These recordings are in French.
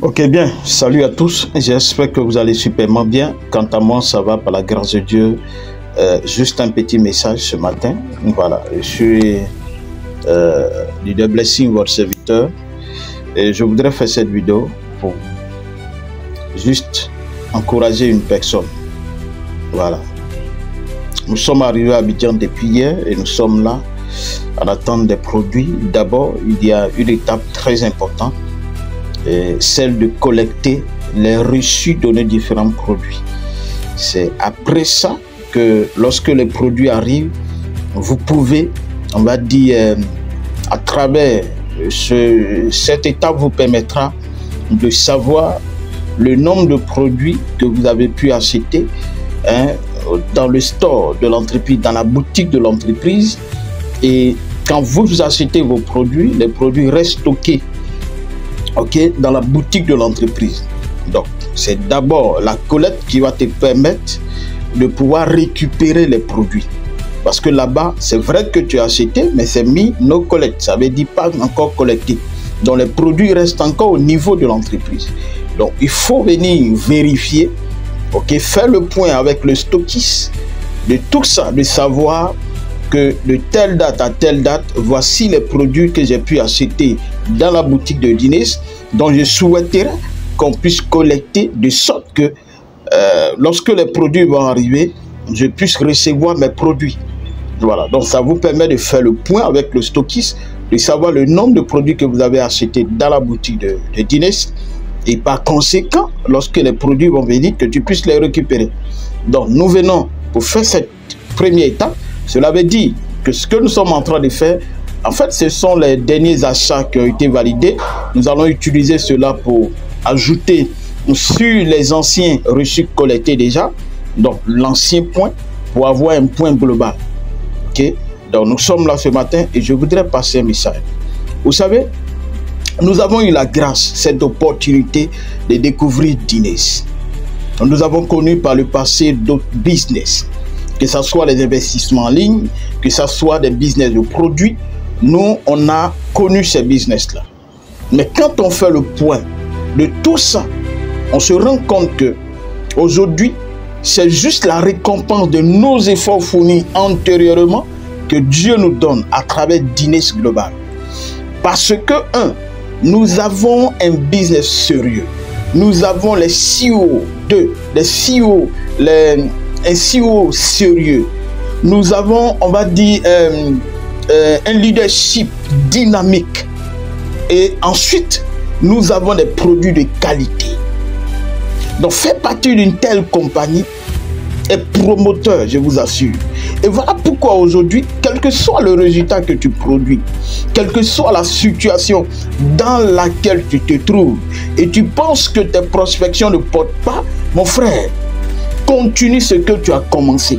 Ok, bien, salut à tous, j'espère que vous allez superment bien. Quant à moi, ça va par la grâce de Dieu. Juste un petit message ce matin. Voilà, je suis Leader Blessing, votre serviteur, et je voudrais faire cette vidéo pour juste encourager une personne. Voilà. Nous sommes arrivés à Abidjan depuis hier et nous sommes là en attente des produits. D'abord, il y a une étape très importante, celle de collecter les reçus de nos différents produits. C'est après ça que lorsque les produits arrivent, vous pouvez, on va dire, à travers cette étape vous permettra de savoir le nombre de produits que vous avez pu acheter dans le store de l'entreprise, dans la boutique de l'entreprise. Et quand vous achetez vos produits, les produits restent stockés dans la boutique de l'entreprise. Donc, c'est d'abord la collecte qui va te permettre de pouvoir récupérer les produits. Parce que là-bas, c'est vrai que tu as acheté, mais c'est mis no collect. Ça veut dire pas encore collecté. Donc, les produits restent encore au niveau de l'entreprise. Donc, il faut venir vérifier, faire le point avec le stockiste de tout ça, de savoir que de telle date à telle date, voici les produits que j'ai pu acheter dans la boutique de Dines, dont je souhaiterais qu'on puisse collecter de sorte que lorsque les produits vont arriver, je puisse recevoir mes produits. Voilà, donc ça vous permet de faire le point avec le stockiste, de savoir le nombre de produits que vous avez achetés dans la boutique de Dines, et par conséquent, lorsque les produits vont venir, que tu puisses les récupérer. Donc nous venons pour faire cette première étape. Cela veut dire que ce que nous sommes en train de faire, en fait, ce sont les derniers achats qui ont été validés. Nous allons utiliser cela pour ajouter sur les anciens reçus collectés déjà, donc l'ancien point, pour avoir un point global. Donc nous sommes là ce matin et je voudrais passer un message. Vous savez, nous avons eu la grâce, cette opportunité de découvrir Dines. Nous avons connu par le passé d'autres business, que ce soit les investissements en ligne, que ce soit des business de produits. Nous, on a connu ces business-là. Mais quand on fait le point de tout ça, on se rend compte que aujourd'hui, c'est juste la récompense de nos efforts fournis antérieurement que Dieu nous donne à travers Dines Global. Parce que, nous avons un business sérieux. Nous avons les CEO, un CEO sérieux. Nous avons, on va dire, un leadership dynamique. Et ensuite, nous avons des produits de qualité. Donc, faire partie d'une telle compagnie est promoteur, je vous assure. Et voilà pourquoi aujourd'hui, quel que soit le résultat que tu produis, quelle que soit la situation dans laquelle tu te trouves, et tu penses que tes prospections ne portent pas, mon frère, continue ce que tu as commencé.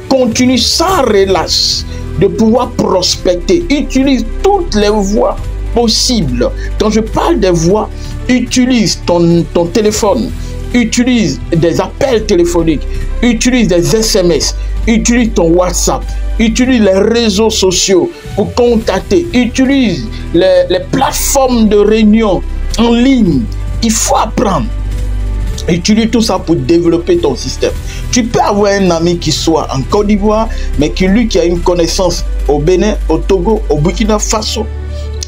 Continue sans relâche de pouvoir prospecter. Utilise toutes les voies possibles. Quand je parle des voies, utilise ton téléphone. Utilise des appels téléphoniques, utilise des SMS, utilise ton WhatsApp, utilise les réseaux sociaux pour contacter, utilise les plateformes de réunion en ligne. Il faut apprendre. Utilise tout ça pour développer ton système. Tu peux avoir un ami qui soit en Côte d'Ivoire, mais qui a une connaissance au Bénin, au Togo, au Burkina Faso.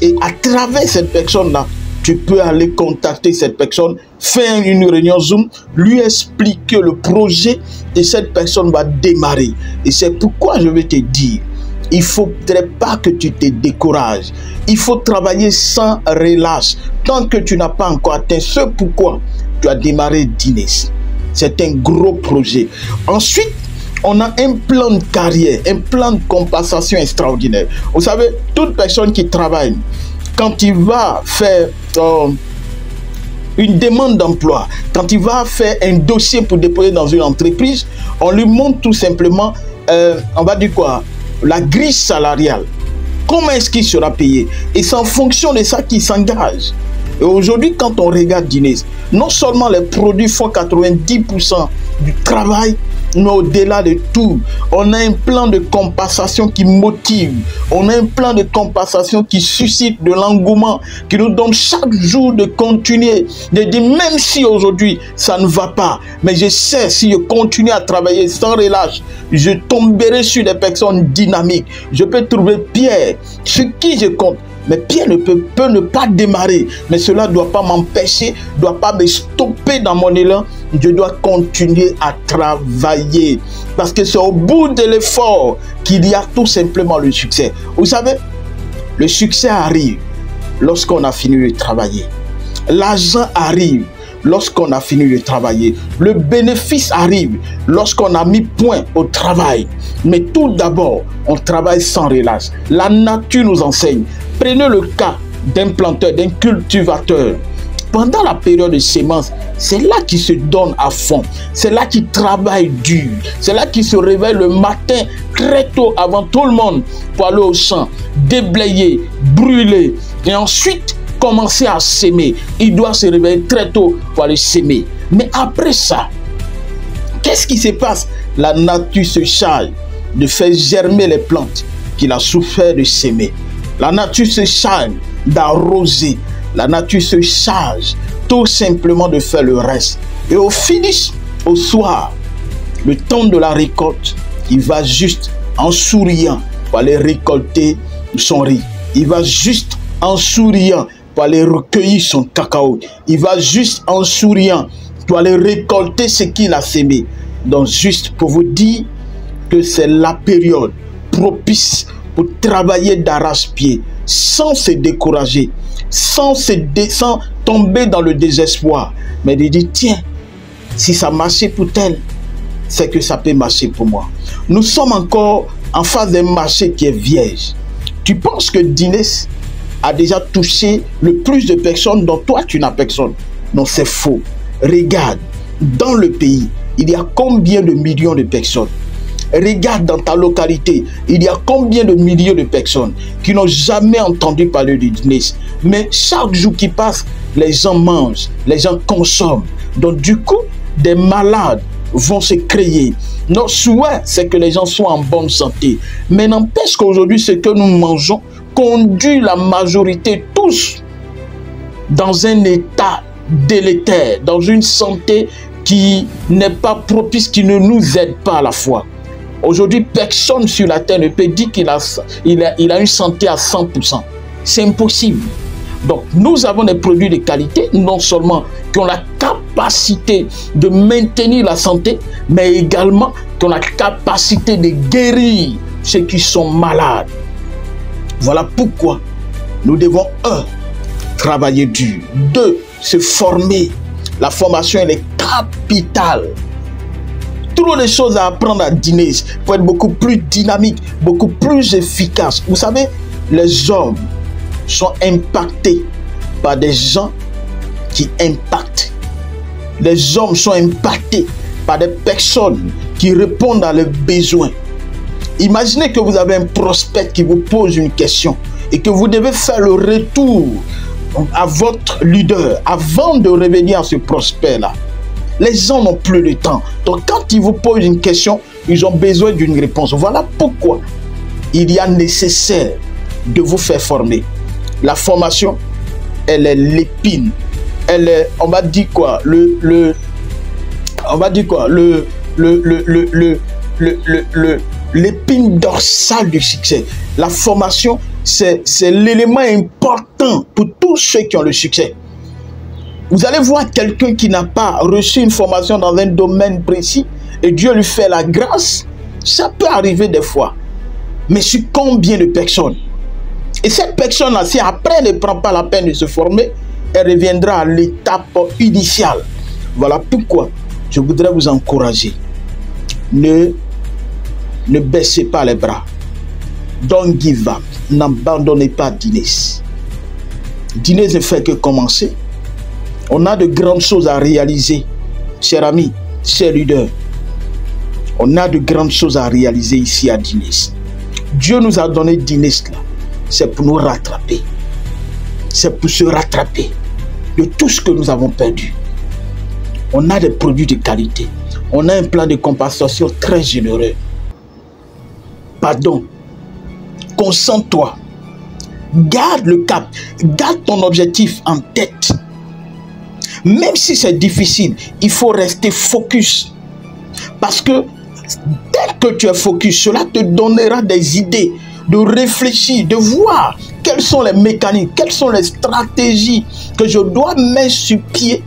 Et à travers cette personne-là, tu peux aller contacter cette personne, faire une réunion Zoom, lui expliquer le projet et cette personne va démarrer. Et c'est pourquoi je vais te dire, il ne faudrait pas que tu te décourages. Il faut travailler sans relâche tant que tu n'as pas encore atteint ce pourquoi tu as démarré Dines. C'est un gros projet. Ensuite, on a un plan de carrière, un plan de compensation extraordinaire. Vous savez, toute personne qui travaille, quand il va faire une demande d'emploi, quand il va faire un dossier pour déposer dans une entreprise, on lui montre tout simplement, on va dire quoi, la grille salariale. Comment est-ce qu'il sera payé? Et c'est en fonction de ça qu'il s'engage. Et aujourd'hui, quand on regarde Dines, non seulement les produits font 90% du travail, Mais au-delà de tout, on a un plan de compensation qui motive. On a un plan de compensation qui suscite de l'engouement, qui nous donne chaque jour de continuer. De dire, même si aujourd'hui, ça ne va pas, mais je sais, si je continue à travailler sans relâche, je tomberai sur des personnes dynamiques. Je peux trouver Pierre, sur qui je compte. Mais Pierre peut ne pas démarrer. Mais cela ne doit pas m'empêcher, ne doit pas me stopper dans mon élan. Je dois continuer à travailler. Parce que c'est au bout de l'effort qu'il y a tout simplement le succès. Vous savez, le succès arrive lorsqu'on a fini de travailler. L'argent arrive lorsqu'on a fini de travailler. Le bénéfice arrive lorsqu'on a mis point au travail. Mais tout d'abord, on travaille sans relâche. La nature nous enseigne. Prenez le cas d'un planteur, d'un cultivateur. Pendant la période de sémence, c'est là qu'il se donne à fond. C'est là qu'il travaille dur. C'est là qu'il se réveille le matin très tôt avant tout le monde pour aller au champ, déblayer, brûler et ensuite commencer à s'aimer. Il doit se réveiller très tôt pour aller s'aimer. Mais après ça, qu'est-ce qui se passe? La nature se charge de faire germer les plantes qu'il a souffert de s'aimer. La nature se charge d'arroser. La nature se charge tout simplement de faire le reste. Et au finish, au soir, le temps de la récolte, il va juste en souriant pour aller récolter son riz. Il va juste en souriant pour aller recueillir son cacao. Il va juste en souriant pour aller récolter ce qu'il a sémé. Donc juste pour vous dire que c'est la période propice pour travailler d'arrache-pied, sans se décourager, sans tomber dans le désespoir, mais de dire, tiens, si ça marchait pour tel, c'est que ça peut marcher pour moi. Nous sommes encore en face d'un marché qui est vierge. Tu penses que Dinès a déjà touché le plus de personnes dont toi tu n'as personne? Non, c'est faux. Regarde, dans le pays, il y a combien de millions de personnes? Regarde dans ta localité, il y a combien de milliers de personnes qui n'ont jamais entendu parler de Dinès. Mais chaque jour qui passe, les gens mangent, les gens consomment. Donc du coup, des malades vont se créer. Notre souhait, c'est que les gens soient en bonne santé. Mais n'empêche qu'aujourd'hui, ce que nous mangeons conduit la majorité tous dans un état délétère, dans une santé qui n'est pas propice, qui ne nous aide pas à la fois. Aujourd'hui, personne sur la terre ne peut dire qu'il a une santé à 100%. C'est impossible. Donc, nous avons des produits de qualité, non seulement qui ont la capacité de maintenir la santé, mais également qui ont la capacité de guérir ceux qui sont malades. Voilà pourquoi nous devons, 1, travailler dur, 2, se former. La formation, elle est capitale. Trop de choses à apprendre à Dinès pour être beaucoup plus dynamique, beaucoup plus efficace. Vous savez, les hommes sont impactés par des gens qui impactent. Les hommes sont impactés par des personnes qui répondent à leurs besoins. Imaginez que vous avez un prospect qui vous pose une question et que vous devez faire le retour à votre leader avant de revenir à ce prospect-là. Les gens n'ont plus le temps. Donc quand ils vous posent une question, ils ont besoin d'une réponse. Voilà pourquoi il y a nécessaire de vous faire former. La formation, elle est l'épine. Elle est, on va dire quoi, l'épine dorsale du succès. La formation, c'est l'élément important pour tous ceux qui ont le succès. Vous allez voir quelqu'un qui n'a pas reçu une formation dans un domaine précis et Dieu lui fait la grâce. Ça peut arriver des fois. Mais sur combien de personnes? Et cette personne-là, si après elle ne prend pas la peine de se former, elle reviendra à l'étape initiale. Voilà pourquoi je voudrais vous encourager. Ne baissez pas les bras. Don't give up. N'abandonnez pas Dinès. Dinès ne fait que commencer. On a de grandes choses à réaliser, chers amis, chers leaders. On a de grandes choses à réaliser ici à Dinès. Dieu nous a donné Dinès là. C'est pour nous rattraper. C'est pour se rattraper de tout ce que nous avons perdu. On a des produits de qualité. On a un plan de compensation très généreux. Pardon. Concentre-toi. Garde le cap. Garde ton objectif en tête. Même si c'est difficile, il faut rester focus. Parce que dès que tu es focus, cela te donnera des idées, de réfléchir, de voir quels sont les mécanismes, quelles sont les stratégies que je dois mettre sur pied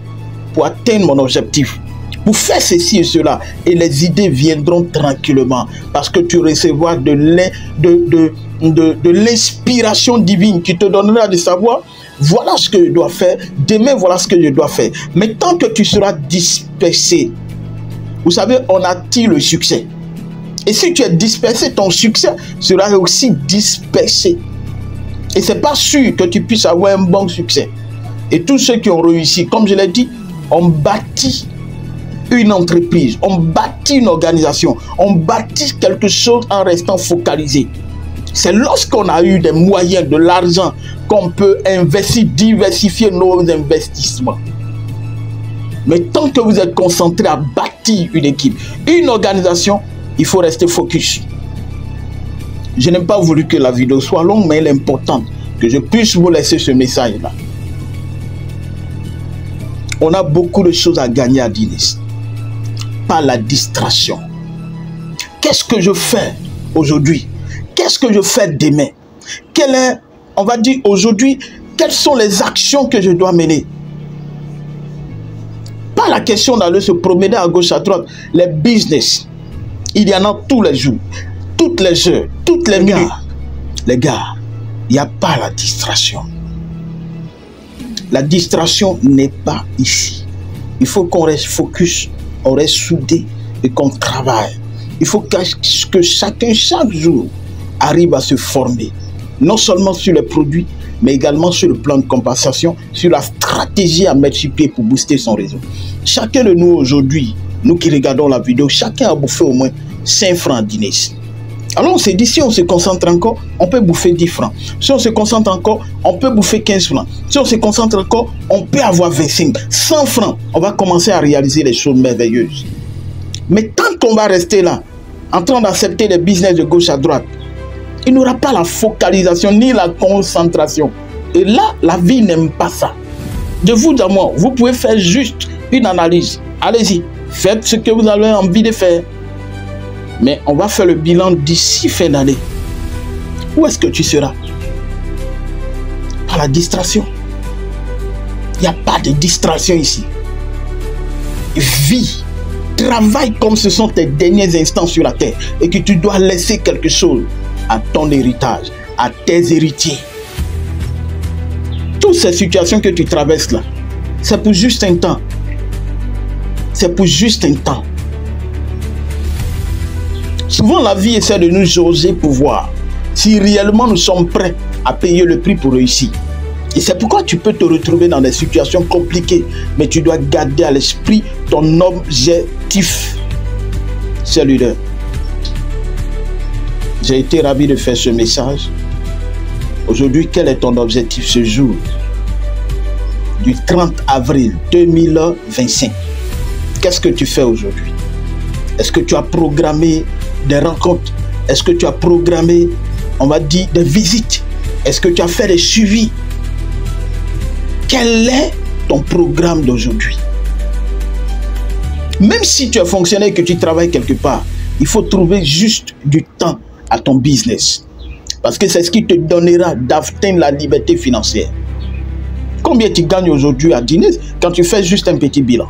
pour atteindre mon objectif. Pour faire ceci et cela, et les idées viendront tranquillement parce que tu recevras de l'inspiration divine qui te donnera de savoir, voilà ce que je dois faire, demain voilà ce que je dois faire. Mais tant que tu seras dispersé, vous savez, on attire le succès. Et si tu es dispersé, ton succès sera aussi dispersé. Et ce n'est pas sûr que tu puisses avoir un bon succès. Et tous ceux qui ont réussi, comme je l'ai dit, on bâtit une entreprise, on bâtit une organisation, on bâtit quelque chose en restant focalisé. C'est lorsqu'on a eu des moyens, de l'argent, qu'on peut investir, diversifier nos investissements. Mais tant que vous êtes concentré à bâtir une équipe, une organisation, il faut rester focus. Je n'ai pas voulu que la vidéo soit longue, mais elle est importante, que je puisse vous laisser ce message-là. On a beaucoup de choses à gagner à Dines. Pas la distraction. Qu'est-ce que je fais aujourd'hui? Qu'est-ce que je fais demain? Quelle est, on va dire aujourd'hui, quelles sont les actions que je dois mener? Pas la question d'aller se promener à gauche, à droite. Les business, il y en a tous les jours, toutes les heures, toutes les minutes. Les gars, il n'y a pas la distraction. La distraction n'est pas ici. Il faut qu'on reste focus, on reste soudé et qu'on travaille. Il faut que chacun, chaque jour, arrive à se former. Non seulement sur les produits, mais également sur le plan de compensation, sur la stratégie à mettre sur pied pour booster son réseau. Chacun de nous aujourd'hui, nous qui regardons la vidéo, chacun a bouffé au moins 5 francs à Dines. Alors on s'est dit, si on se concentre encore, on peut bouffer 10 francs. Si on se concentre encore, on peut bouffer 15 francs. Si on se concentre encore, on peut avoir 25, 100 francs. On va commencer à réaliser les choses merveilleuses. Mais tant qu'on va rester là, en train d'accepter les business de gauche à droite, il n'y aura pas la focalisation ni la concentration. Et là, la vie n'aime pas ça. De vous à moi, vous pouvez faire juste une analyse. Allez-y, faites ce que vous avez envie de faire. Mais on va faire le bilan d'ici fin d'année. Où est-ce que tu seras? Par la distraction. Il n'y a pas de distraction ici. Vis, travaille comme ce sont tes derniers instants sur la terre et que tu dois laisser quelque chose à ton héritage, à tes héritiers. Toutes ces situations que tu traverses là, c'est pour juste un temps. C'est pour juste un temps. Souvent, la vie essaie de nous jauger pour voir si réellement nous sommes prêts à payer le prix pour réussir. Et c'est pourquoi tu peux te retrouver dans des situations compliquées, mais tu dois garder à l'esprit ton objectif. C'est leader. J'ai été ravi de faire ce message. Aujourd'hui, quel est ton objectif ce jour du 30 avril 2025? Qu'est-ce que tu fais aujourd'hui? Est-ce que tu as programmé des rencontres? Est-ce que tu as programmé, on va dire, des visites? Est-ce que tu as fait des suivis? Quel est ton programme d'aujourd'hui? Même si tu es fonctionnaire et que tu travailles quelque part, il faut trouver juste du temps à ton business. Parce que c'est ce qui te donnera d'atteindre la liberté financière. Combien tu gagnes aujourd'hui à Dines quand tu fais juste un petit bilan?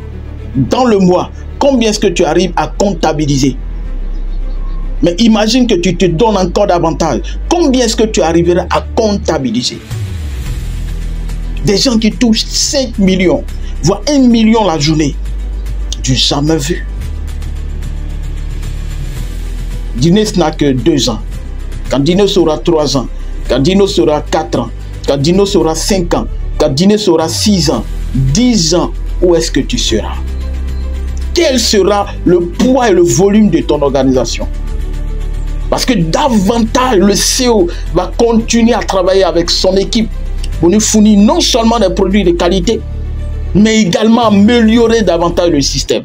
Dans le mois, combien est-ce que tu arrives à comptabiliser? Mais imagine que tu te donnes encore davantage. Combien est-ce que tu arriveras à comptabiliser? Des gens qui touchent 5 millions, voire 1 million la journée. Du jamais vu. Dines n'a que 2 ans. Quand Dines aura 3 ans, quand Dines aura 4 ans, quand Dines aura 5 ans, quand Dines aura 6 ans, 10 ans, où est-ce que tu seras? Quel sera le poids et le volume de ton organisation? Parce que davantage le CEO va continuer à travailler avec son équipe pour nous fournir non seulement des produits de qualité, mais également améliorer davantage le système.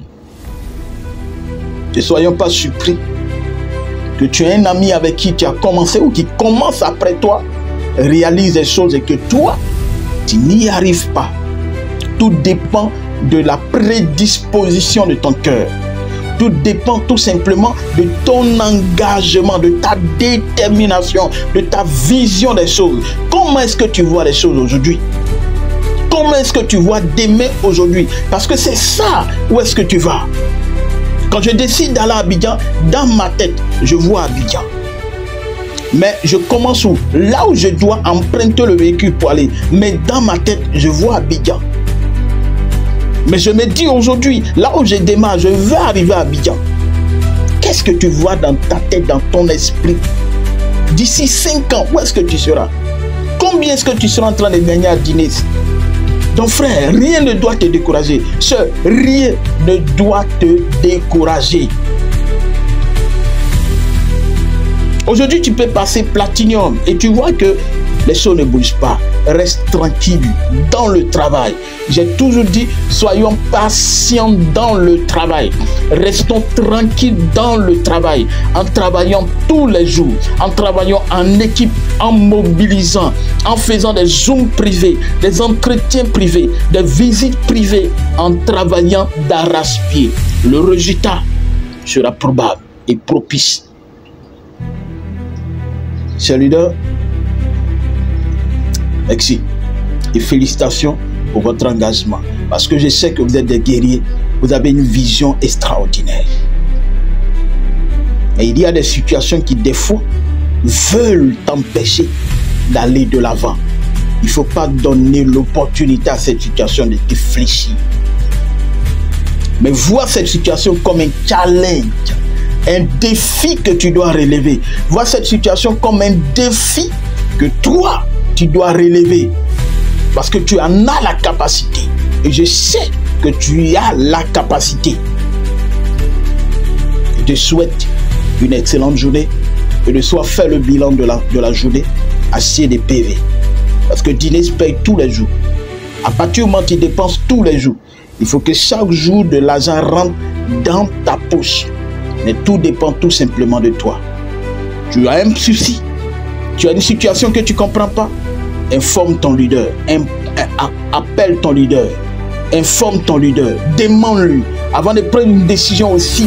Ne soyons pas surpris que tu as un ami avec qui tu as commencé ou qui commence après toi, réalise des choses et que toi, tu n'y arrives pas. Tout dépend de la prédisposition de ton cœur. Tout dépend tout simplement de ton engagement, de ta détermination, de ta vision des choses. Comment est-ce que tu vois les choses aujourd'hui? Comment est-ce que tu vois demain aujourd'hui? Parce que c'est ça où est-ce que tu vas. Quand je décide d'aller à Abidjan, dans ma tête, je vois Abidjan. Mais je commence où? Là où je dois emprunter le véhicule pour aller. Mais dans ma tête, je vois Abidjan. Mais je me dis aujourd'hui, là où je démarre, je veux arriver à Abidjan. Qu'est-ce que tu vois dans ta tête, dans ton esprit? D'ici 5 ans, où est-ce que tu seras? Combien est-ce que tu seras en train de gagner à dîner? Donc frère, rien ne doit te décourager. Sœur, rien ne doit te décourager. Aujourd'hui, tu peux passer Platinum et tu vois que les choses ne bougent pas. Reste tranquille dans le travail. J'ai toujours dit, soyons patients dans le travail. Restons tranquilles dans le travail. En travaillant tous les jours, en travaillant en équipe, en mobilisant, en faisant des zooms privés, des entretiens privés, des visites privées, en travaillant d'arrache-pied. Le résultat sera probable et propice. Chers leaders, merci et félicitations pour votre engagement. Parce que je sais que vous êtes des guerriers, vous avez une vision extraordinaire. Et il y a des situations qui, des fois, veulent t'empêcher d'aller de l'avant. Il ne faut pas donner l'opportunité à cette situation de te fléchir. Mais vois cette situation comme un challenge, un défi que tu dois relever. Vois cette situation comme un défi que toi, tu dois relever. Parce que tu en as la capacité. Et je sais que tu as la capacité. Je te souhaite une excellente journée. Et de soir, fais le bilan de la journée. Assieds des PV. Parce que Dines paye tous les jours. À partir du moment où tu dépenses tous les jours, il faut que chaque jour de l'argent rentre dans ta poche. Mais tout dépend tout simplement de toi. Tu as un souci, tu as une situation que tu ne comprends pas, informe ton leader, appelle ton leader, informe ton leader, demande-lui. Avant de prendre une décision aussi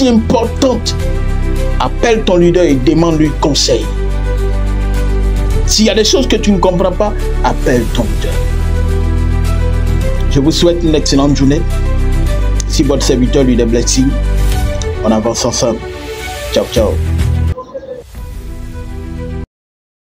importante, appelle ton leader et demande-lui conseil. S'il y a des choses que tu ne comprends pas, appelle ton leader. Je vous souhaite une excellente journée. Si votre serviteur lui des blessings, on avance ensemble. Ciao, ciao.